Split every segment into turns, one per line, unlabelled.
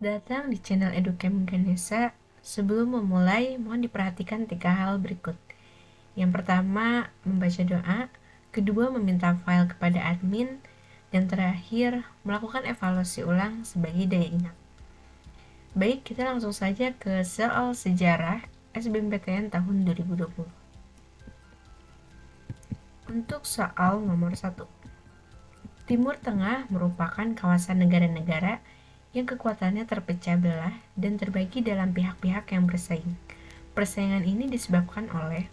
datang di channel Educamp Ganesha. Sebelum memulai, mohon diperhatikan 3 hal berikut. Yang pertama, membaca doa. Kedua, meminta file kepada admin. Dan terakhir, melakukan evaluasi ulang sebagai daya ingat. Baik, kita langsung saja ke soal sejarah SBMPTN tahun 2020. Untuk soal nomor 1. Timur Tengah merupakan kawasan negara-negara yang kekuatannya terpecah belah dan terbagi dalam pihak-pihak yang bersaing. Persaingan ini disebabkan oleh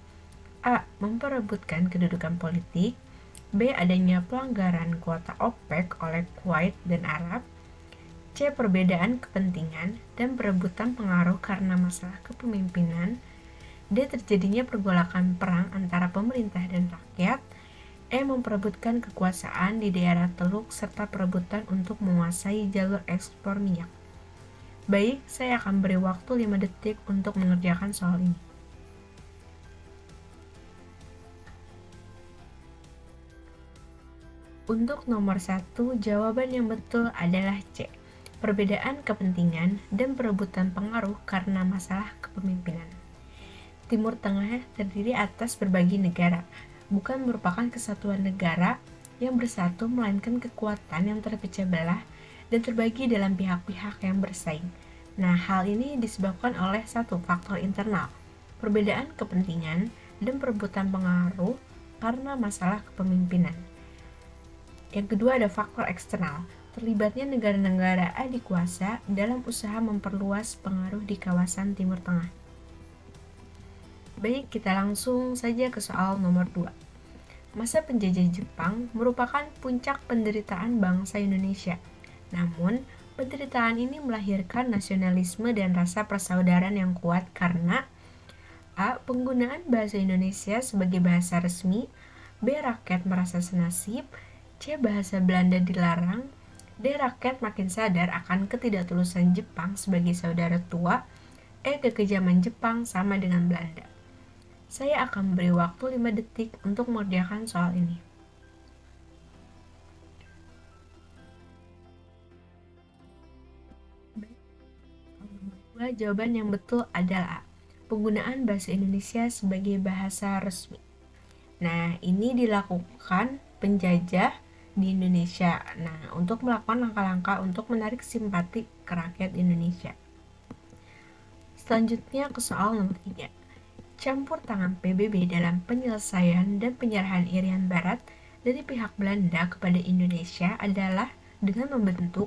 A. Memperebutkan kedudukan politik, B. Adanya pelanggaran kuota OPEC oleh Kuwait dan Arab, C. Perbedaan kepentingan dan perebutan pengaruh karena masalah kepemimpinan, D. Terjadinya pergolakan perang antara pemerintah dan rakyat, E. Memperebutkan kekuasaan di daerah Teluk serta perebutan untuk menguasai jalur ekspor minyak. Baik, saya akan beri waktu 5 detik untuk mengerjakan soal ini. Untuk nomor 1, jawaban yang betul adalah C. Perbedaan kepentingan dan perebutan pengaruh karena masalah kepemimpinan. Timur Tengah terdiri atas berbagai negara, bukan merupakan kesatuan negara yang bersatu, melainkan kekuatan yang terpecah belah dan terbagi dalam pihak-pihak yang bersaing. Nah, hal ini disebabkan oleh satu faktor internal, perbedaan kepentingan dan perebutan pengaruh karena masalah kepemimpinan. Yang kedua ada faktor eksternal, terlibatnya negara-negara adikuasa dalam usaha memperluas pengaruh di kawasan Timur Tengah. Baik, kita langsung saja ke soal nomor 2. Masa penjajah Jepang merupakan puncak penderitaan bangsa Indonesia. Namun, penderitaan ini melahirkan nasionalisme dan rasa persaudaraan yang kuat karena A. Penggunaan bahasa Indonesia sebagai bahasa resmi, B. Rakyat merasa senasib, C. Bahasa Belanda dilarang, D. Rakyat makin sadar akan ketidaktulusan Jepang sebagai saudara tua, E. Kekejaman Jepang sama dengan Belanda. Saya akan beri waktu 5 detik untuk mengerjakan soal ini. Jawaban yang betul adalah penggunaan bahasa Indonesia sebagai bahasa resmi. Nah, ini dilakukan penjajah di Indonesia. Nah, untuk melakukan langkah-langkah untuk menarik simpati ke rakyat Indonesia. Selanjutnya ke soal nomor 3. Campur tangan PBB dalam penyelesaian dan penyerahan Irian Barat dari pihak Belanda kepada Indonesia adalah dengan membentuk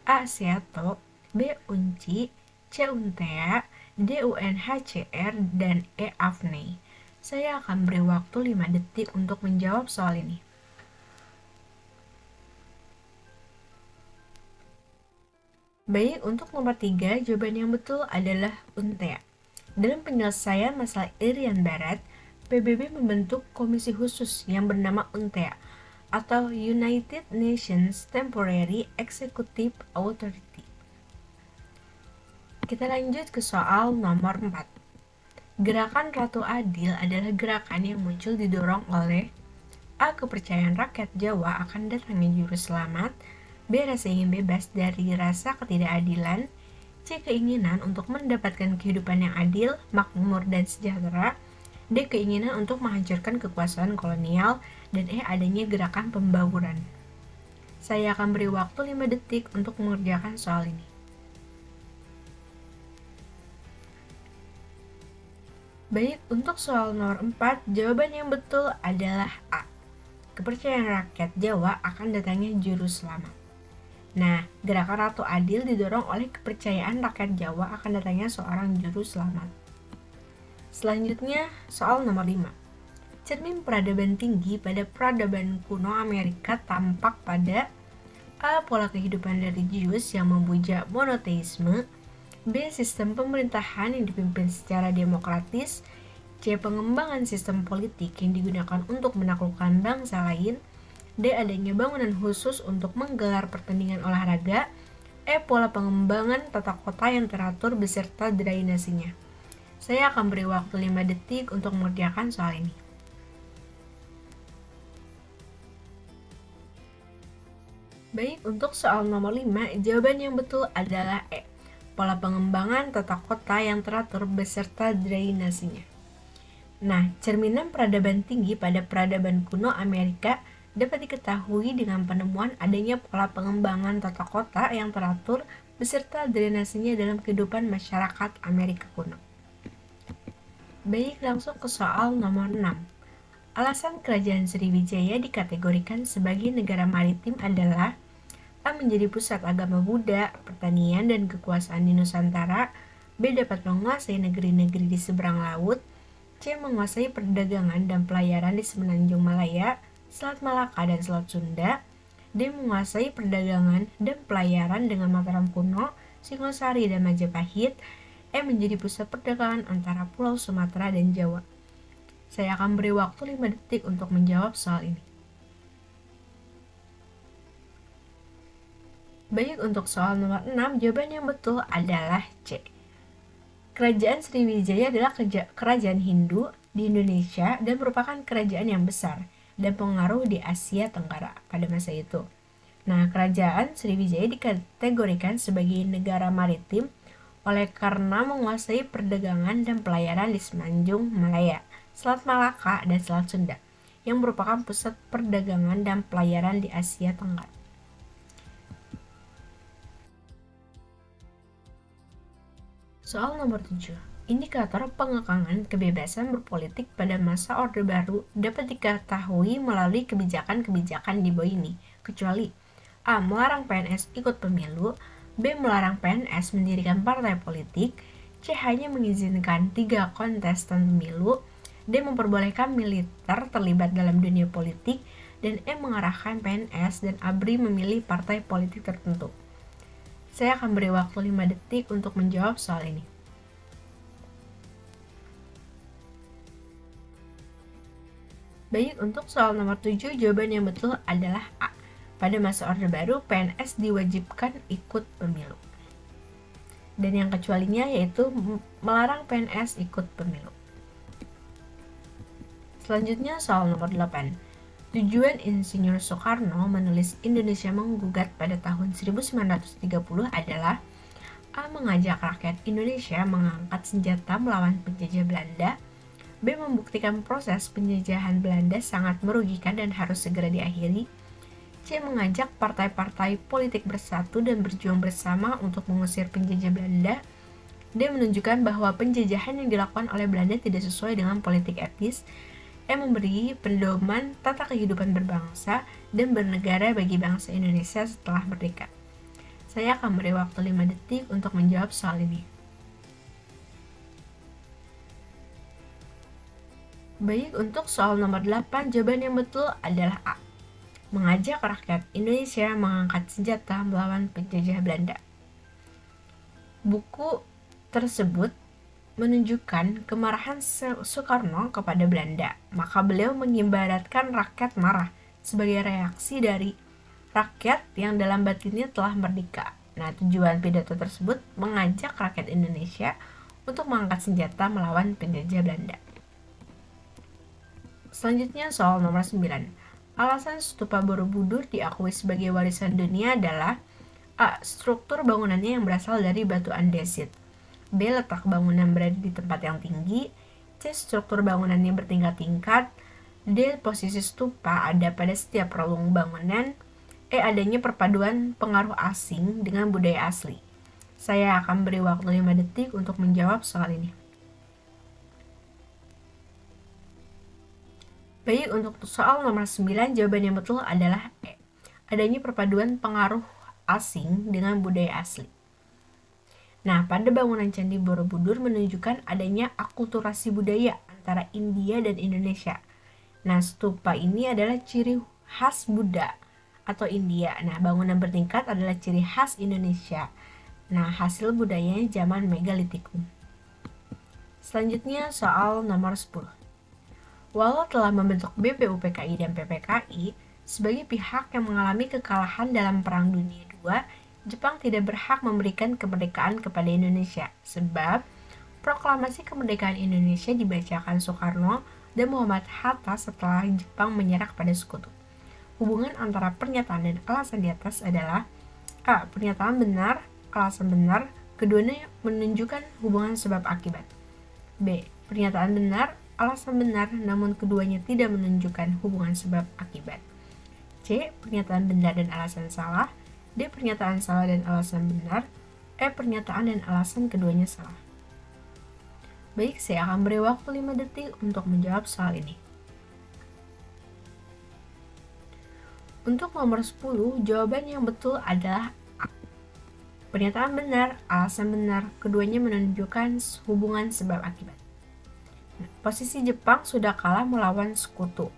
A. Seato, B. Unci, C. Untea, D. UNHCR, dan E. AFNI. Saya akan beri waktu 5 detik untuk menjawab soal ini. Baik, untuk nomor 3, jawaban yang betul adalah Untea. Dalam penyelesaian masalah Irian Barat, PBB membentuk komisi khusus yang bernama UNTEA atau United Nations Temporary Executive Authority. Kita lanjut ke soal nomor 4. Gerakan Ratu Adil adalah gerakan yang muncul didorong oleh A. Kepercayaan rakyat Jawa akan datangnya juru selamat, B. Rasa ingin bebas dari rasa ketidakadilan, C. Keinginan untuk mendapatkan kehidupan yang adil, makmur, dan sejahtera, D. Keinginan untuk menghancurkan kekuasaan kolonial, dan E. Adanya gerakan pembauran. Saya akan beri waktu 5 detik untuk mengerjakan soal ini. Baik, untuk soal nomor 4, jawaban yang betul adalah A. Kepercayaan rakyat Jawa akan datangnya juru selamat. Nah, gerakan Ratu Adil didorong oleh kepercayaan rakyat Jawa akan datangnya seorang juru selamat. Selanjutnya, soal nomor 5. Cermin peradaban tinggi pada peradaban kuno Amerika tampak pada A. Pola kehidupan religius yang memuja monoteisme, B. Sistem pemerintahan yang dipimpin secara demokratis, C. Pengembangan sistem politik yang digunakan untuk menaklukkan bangsa lain, D. Adanya bangunan khusus untuk menggelar pertandingan olahraga, E. Pola pengembangan tata kota yang teratur beserta drainasinya. Saya akan beri waktu 5 detik untuk mengerjakan soal ini. Baik, untuk soal nomor 5, jawaban yang betul adalah E. pola pengembangan tata kota yang teratur beserta drainasinya. Nah, cerminan peradaban tinggi pada peradaban kuno Amerika dapat diketahui dengan penemuan adanya pola pengembangan tata kota yang teratur beserta drainasinya dalam kehidupan masyarakat Amerika kuno. Baik, langsung ke soal nomor 6. Alasan Kerajaan Sriwijaya dikategorikan sebagai negara maritim adalah A. Menjadi pusat agama Buddha, pertanian, dan kekuasaan di Nusantara. B. Dapat menguasai negeri-negeri di seberang laut. C. Menguasai perdagangan dan pelayaran di Semenanjung Malaya, Selat Malaka, dan Selat Sunda. D. Menguasai perdagangan dan pelayaran dengan Mataram kuno, Singosari, dan Majapahit. E. Menjadi pusat perdagangan antara Pulau Sumatera dan Jawa. Saya akan beri waktu 5 detik untuk menjawab soal ini. Baik, untuk soal nomor 6, jawaban yang betul adalah C. Kerajaan Sriwijaya adalah kerajaan Hindu di Indonesia dan merupakan kerajaan yang besar dan pengaruh di Asia Tenggara pada masa itu. Nah, kerajaan Sriwijaya dikategorikan sebagai negara maritim oleh karena menguasai perdagangan dan pelayaran di Semenanjung Malaya, Selat Malaka, dan Selat Sunda, yang merupakan pusat perdagangan dan pelayaran di Asia Tenggara. Soal nomor 7. Indikator pengekangan kebebasan berpolitik pada masa Orde Baru dapat diketahui melalui kebijakan-kebijakan di bawah ini, kecuali A. Melarang PNS ikut pemilu, B. Melarang PNS mendirikan partai politik, C. Hanya mengizinkan 3 kontestan pemilu, D. Memperbolehkan militer terlibat dalam dunia politik, dan E. Mengarahkan PNS dan ABRI memilih partai politik tertentu. Saya akan beri waktu 5 detik untuk menjawab soal ini. Baik, untuk soal nomor 7, jawaban yang betul adalah A. Pada masa Orde Baru, PNS diwajibkan ikut pemilu. Dan yang kecualinya yaitu melarang PNS ikut pemilu. Selanjutnya soal nomor 8. Tujuan Insinyur Soekarno menulis Indonesia Menggugat pada tahun 1930 adalah A. Mengajak rakyat Indonesia mengangkat senjata melawan penjajah Belanda, B. Membuktikan proses penjajahan Belanda sangat merugikan dan harus segera diakhiri, C. Mengajak partai-partai politik bersatu dan berjuang bersama untuk mengusir penjajah Belanda, D. Menunjukkan bahwa penjajahan yang dilakukan oleh Belanda tidak sesuai dengan politik etis, E. Memberi pedoman tata kehidupan berbangsa dan bernegara bagi bangsa Indonesia setelah merdeka. Saya akan beri waktu 5 detik untuk menjawab soal ini. Baik, untuk soal nomor 8, jawaban yang betul adalah A. Mengajak rakyat Indonesia mengangkat senjata melawan penjajah Belanda. Buku tersebut menunjukkan kemarahan Soekarno kepada Belanda, maka beliau mengibaratkan rakyat marah sebagai reaksi dari rakyat yang dalam batinnya telah merdeka. Nah, tujuan pidato tersebut mengajak rakyat Indonesia untuk mengangkat senjata melawan penjajah Belanda. Selanjutnya soal nomor 9. Alasan Stupa Borobudur diakui sebagai warisan dunia adalah A. Struktur bangunannya yang berasal dari batu andesit, B. Letak bangunan berada di tempat yang tinggi, C. Struktur bangunannya bertingkat-tingkat, D. Posisi stupa ada pada setiap relung bangunan, E. Adanya perpaduan pengaruh asing dengan budaya asli. Saya akan beri waktu 5 detik untuk menjawab soal ini. Baik, untuk soal nomor 9, jawaban yang betul adalah E. Adanya perpaduan pengaruh asing dengan budaya asli. Nah, pada bangunan Candi Borobudur menunjukkan adanya akulturasi budaya antara India dan Indonesia. Nah, stupa ini adalah ciri khas Buddha atau India. Nah, bangunan bertingkat adalah ciri khas Indonesia. Nah, hasil budayanya zaman Megalitikum. Selanjutnya soal nomor 10. Walau telah membentuk BPUPKI dan PPKI sebagai pihak yang mengalami kekalahan dalam Perang Dunia II, Jepang tidak berhak memberikan kemerdekaan kepada Indonesia, sebab proklamasi kemerdekaan Indonesia dibacakan Soekarno dan Muhammad Hatta setelah Jepang menyerah pada sekutu. Hubungan antara pernyataan dan alasan di atas adalah A. Pernyataan benar, alasan benar, keduanya menunjukkan hubungan sebab akibat. B. Pernyataan benar, alasan benar, namun keduanya tidak menunjukkan hubungan sebab akibat. C. Pernyataan benar dan alasan salah. D. Pernyataan salah dan alasan benar. E. Pernyataan dan alasan keduanya salah. Baik, saya akan beri waktu 5 detik untuk menjawab soal ini. Untuk nomor 10, jawaban yang betul adalah A. Pernyataan benar, alasan benar, keduanya menunjukkan hubungan sebab akibat. Posisi Jepang sudah kalah melawan sekutu.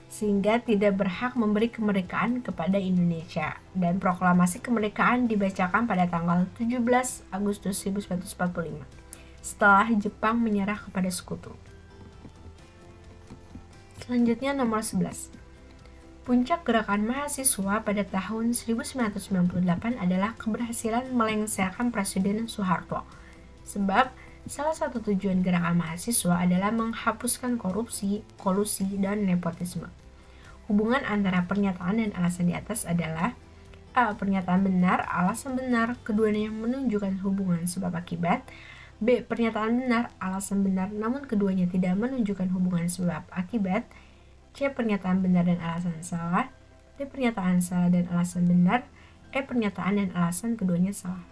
Sehingga tidak berhak memberi kemerdekaan kepada Indonesia. Dan proklamasi kemerdekaan dibacakan pada tanggal 17 Agustus 1945 setelah Jepang menyerah kepada sekutu. Selanjutnya nomor 11. Puncak gerakan mahasiswa pada tahun 1998 adalah keberhasilan melengsarkan Presiden Soeharto. Sebab salah satu tujuan gerakan mahasiswa adalah menghapuskan korupsi, kolusi, dan nepotisme. Hubungan antara pernyataan dan alasan di atas adalah A. Pernyataan benar, alasan benar, keduanya menunjukkan hubungan sebab akibat. B. Pernyataan benar, alasan benar, namun keduanya tidak menunjukkan hubungan sebab akibat. C. Pernyataan benar dan alasan salah. D. Pernyataan salah dan alasan benar. E. Pernyataan dan alasan keduanya salah.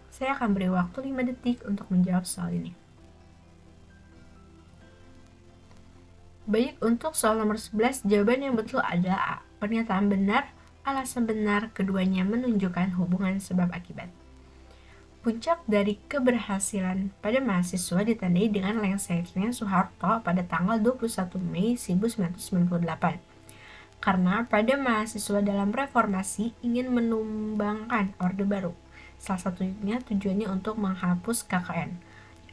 Saya akan beri waktu 5 detik untuk menjawab soal ini. Baik, untuk soal nomor 11, jawaban yang betul adalah A. Pernyataan benar, alasan benar, keduanya menunjukkan hubungan sebab akibat. Puncak dari keberhasilan pada mahasiswa ditandai dengan lengsernya Soeharto pada tanggal 21 Mei 1998. Karena pada mahasiswa dalam reformasi ingin menumbangkan Orde Baru. Salah satunya tujuannya untuk menghapus KKN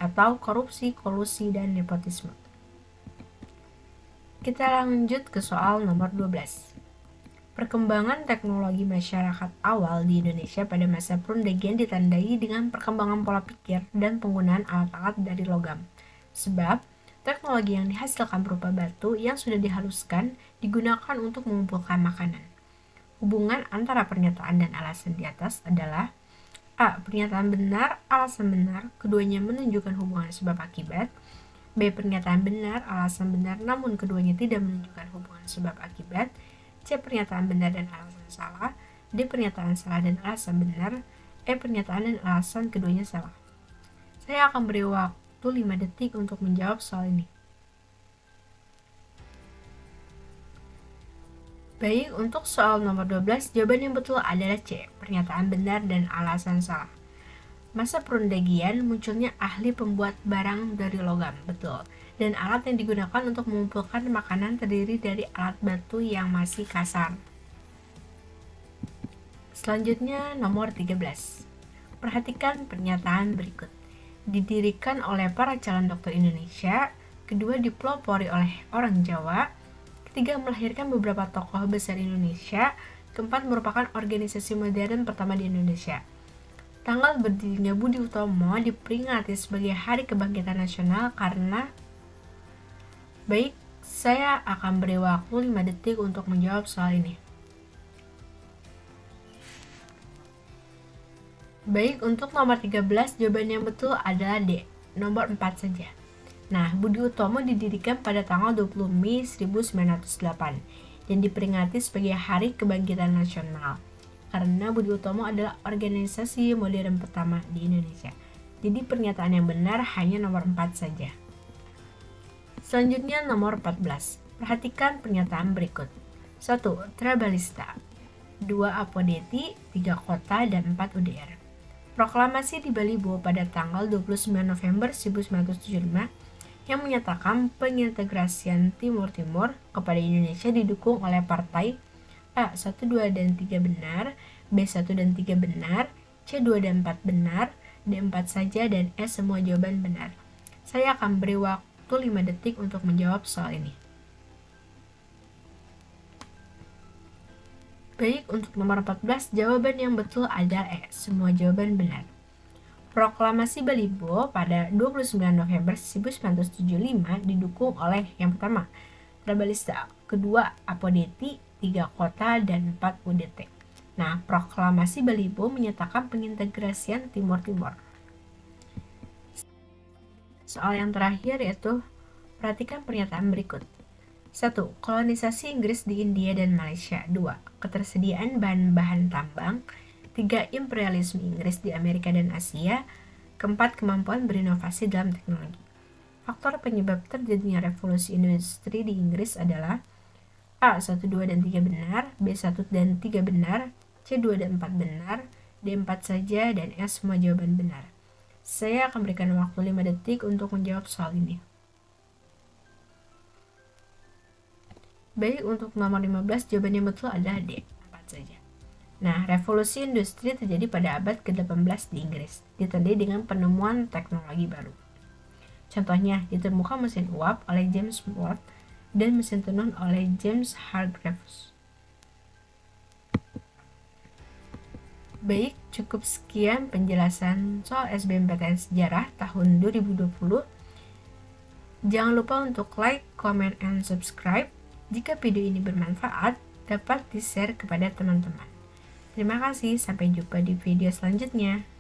atau korupsi, kolusi, dan nepotisme. Kita lanjut ke soal nomor 12. Perkembangan teknologi masyarakat awal di Indonesia pada masa perundingan ditandai dengan perkembangan pola pikir dan penggunaan alat-alat dari logam. Sebab, teknologi yang dihasilkan berupa batu yang sudah dihaluskan digunakan untuk mengumpulkan makanan. Hubungan antara pernyataan dan alasan di atas adalah A. Pernyataan benar, alasan benar, keduanya menunjukkan hubungan sebab akibat. B. Pernyataan benar, alasan benar, namun keduanya tidak menunjukkan hubungan sebab akibat. C. Pernyataan benar dan alasan salah. D. Pernyataan salah dan alasan benar. E. Pernyataan dan alasan keduanya salah. Saya akan beri waktu 5 detik untuk menjawab soal ini. Baik, untuk soal nomor 12, jawaban yang betul adalah C. Pernyataan benar dan alasan salah. Masa perundingan munculnya ahli pembuat barang dari logam, betul. Dan alat yang digunakan untuk mengumpulkan makanan terdiri dari alat batu yang masih kasar. Selanjutnya nomor 13. Perhatikan pernyataan berikut. Didirikan oleh para calon dokter Indonesia, kedua dipelopori oleh orang Jawa, ketiga melahirkan beberapa tokoh besar Indonesia, keempat merupakan organisasi modern pertama di Indonesia. Tanggal berdirinya Budi Utomo diperingati sebagai Hari Kebangkitan Nasional karena Baik, saya akan beri waktu 5 detik untuk menjawab soal ini. Baik, untuk nomor 13, jawaban yang betul adalah D, nomor 4 saja. Budi Utomo didirikan pada tanggal 20 Mei 1908 dan diperingati sebagai Hari Kebangkitan Nasional karena Budi Utomo adalah organisasi modern pertama di Indonesia. Jadi pernyataan yang benar hanya nomor 4 saja. Selanjutnya nomor 14. Perhatikan pernyataan berikut. 1. Trabalista. 2. Apodeti, 3. Kota, dan 4. UDR. Proklamasi di Balibo pada tanggal 29 November 1975 yang menyatakan pengintegrasian Timur Timur kepada Indonesia didukung oleh partai A. 1, 2, dan 3 benar, B. 1 dan 3 benar, C. 2 dan 4 benar, D. 4 saja, dan E. Semua jawaban benar. Saya akan beri waktu 5 detik untuk menjawab soal ini. Baik, untuk nomor 14, jawaban yang betul adalah E. Semua jawaban benar. Proklamasi Balibo pada 29 November 1975 didukung oleh yang pertama, Trabalista, kedua, Apodeti, 3 Kota, dan 4 UDT. Nah, proklamasi Balibo menyatakan pengintegrasian Timur Timur. Soal yang terakhir yaitu perhatikan pernyataan berikut. 1. Kolonisasi Inggris di India dan Malaysia. 2. Ketersediaan bahan-bahan tambang. 3. Imperialisme Inggris di Amerika dan Asia. 4. Kemampuan berinovasi dalam teknologi. Faktor penyebab terjadinya revolusi industri di Inggris adalah A. 1, 2, dan 3 benar, B. 1 dan 3 benar, C. 2 dan 4 benar, D. 4 saja, dan E. semua jawaban benar. Saya akan berikan waktu 5 detik untuk menjawab soal ini. Baik, untuk nomor 15 jawaban yang betul adalah D. 4 saja. Nah, revolusi industri terjadi pada abad ke-18 di Inggris, ditandai dengan penemuan teknologi baru. Contohnya, ditemukan mesin uap oleh James Watt dan mesin tenun oleh James Hargreaves. Baik, cukup sekian penjelasan soal SBMPTN Sejarah tahun 2020. Jangan lupa untuk like, comment, and subscribe. Jika video ini bermanfaat, dapat di-share kepada teman-teman. Terima kasih, sampai jumpa di video selanjutnya.